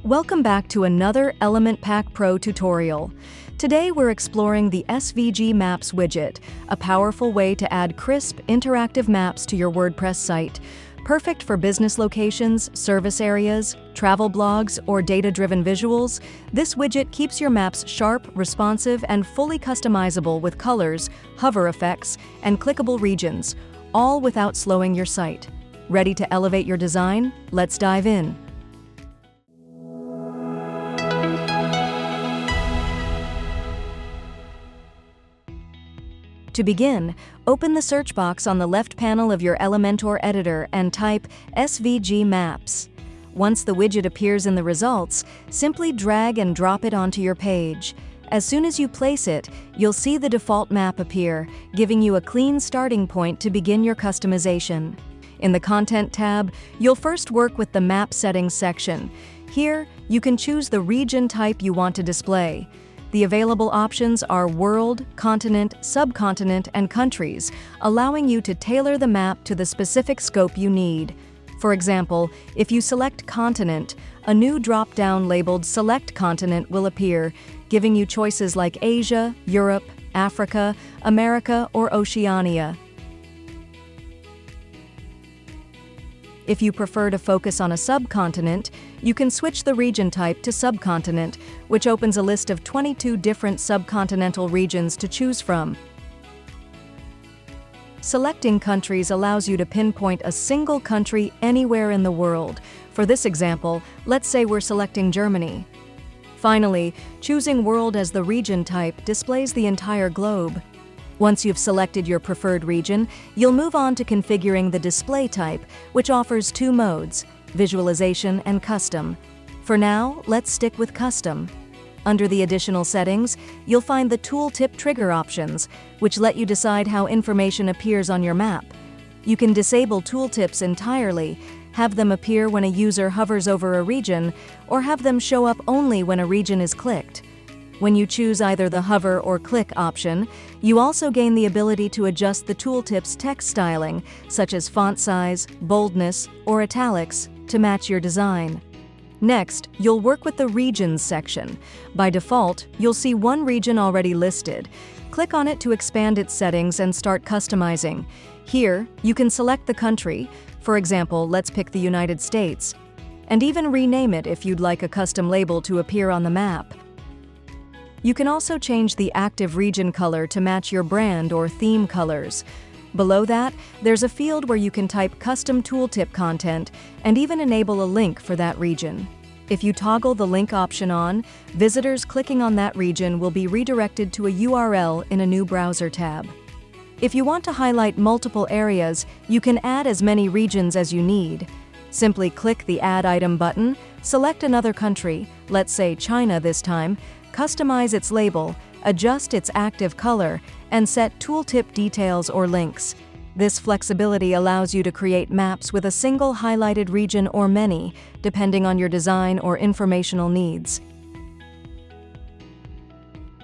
Welcome back to another Element Pack Pro tutorial. Today we're exploring the SVG Maps widget, a powerful way to add crisp, interactive maps to your WordPress site. Perfect for business locations, service areas, travel blogs, or data-driven visuals, this widget keeps your maps sharp, responsive, and fully customizable with colors, hover effects, and clickable regions, all without slowing your site. Ready to elevate your design? Let's dive in. To begin, open the search box on the left panel of your Elementor editor and type SVG Maps. Once the widget appears in the results, simply drag and drop it onto your page. As soon as you place it, you'll see the default map appear, giving you a clean starting point to begin your customization. In the Content tab, you'll first work with the Map Settings section. Here, you can choose the region type you want to display. The available options are world, continent, subcontinent, and countries, allowing you to tailor the map to the specific scope you need. For example, if you select continent, a new drop-down labeled Select Continent will appear, giving you choices like Asia, Europe, Africa, America, or Oceania. If you prefer to focus on a subcontinent, you can switch the region type to subcontinent, which opens a list of 22 different subcontinental regions to choose from. Selecting countries allows you to pinpoint a single country anywhere in the world. For this example, let's say we're selecting Germany. Finally, choosing world as the region type displays the entire globe. Once you've selected your preferred region, you'll move on to configuring the display type, which offers two modes, visualization and custom. For now, let's stick with custom. Under the additional settings, you'll find the tooltip trigger options, which let you decide how information appears on your map. You can disable tooltips entirely, have them appear when a user hovers over a region, or have them show up only when a region is clicked. When you choose either the hover or click option, you also gain the ability to adjust the tooltip's text styling, such as font size, boldness, or italics, to match your design. Next, you'll work with the Regions section. By default, you'll see one region already listed. Click on it to expand its settings and start customizing. Here, you can select the country, for example, let's pick the United States, and even rename it if you'd like a custom label to appear on the map. You can also change the active region color to match your brand or theme colors. Below that, there's a field where you can type custom tooltip content and even enable a link for that region. If you toggle the link option on, visitors clicking on that region will be redirected to a URL in a new browser tab. If you want to highlight multiple areas, you can add as many regions as you need. Simply click the Add Item button, select another country, let's say China this time, customize its label, adjust its active color, and set tooltip details or links. This flexibility allows you to create maps with a single highlighted region or many, depending on your design or informational needs.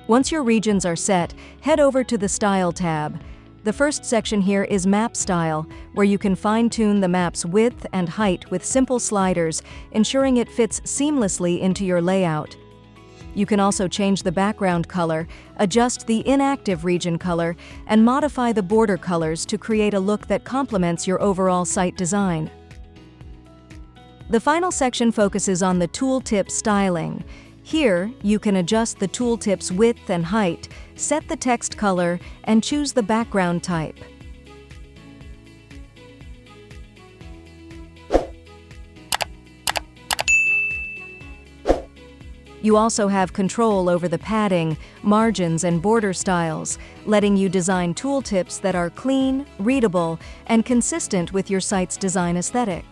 Once your regions are set, head over to the Style tab. The first section here is Map Style, where you can fine-tune the map's width and height with simple sliders, ensuring it fits seamlessly into your layout. You can also change the background color, adjust the inactive region color, and modify the border colors to create a look that complements your overall site design. The final section focuses on the tooltip styling. Here, you can adjust the tooltip's width and height, set the text color, and choose the background type. You also have control over the padding, margins, and border styles, letting you design tooltips that are clean, readable, and consistent with your site's design aesthetic.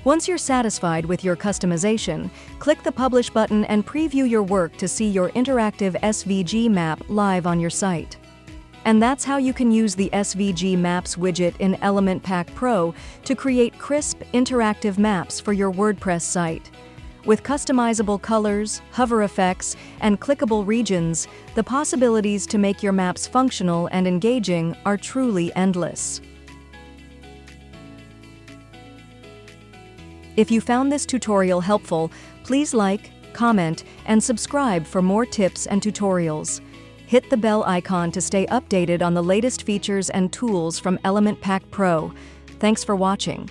Once you're satisfied with your customization, click the Publish button and preview your work to see your interactive SVG map live on your site. And that's how you can use the SVG Maps widget in Element Pack Pro to create crisp, interactive maps for your WordPress site. With customizable colors, hover effects, and clickable regions, the possibilities to make your maps functional and engaging are truly endless. If you found this tutorial helpful, please like, comment, and subscribe for more tips and tutorials. Hit the bell icon to stay updated on the latest features and tools from Element Pack Pro. Thanks for watching.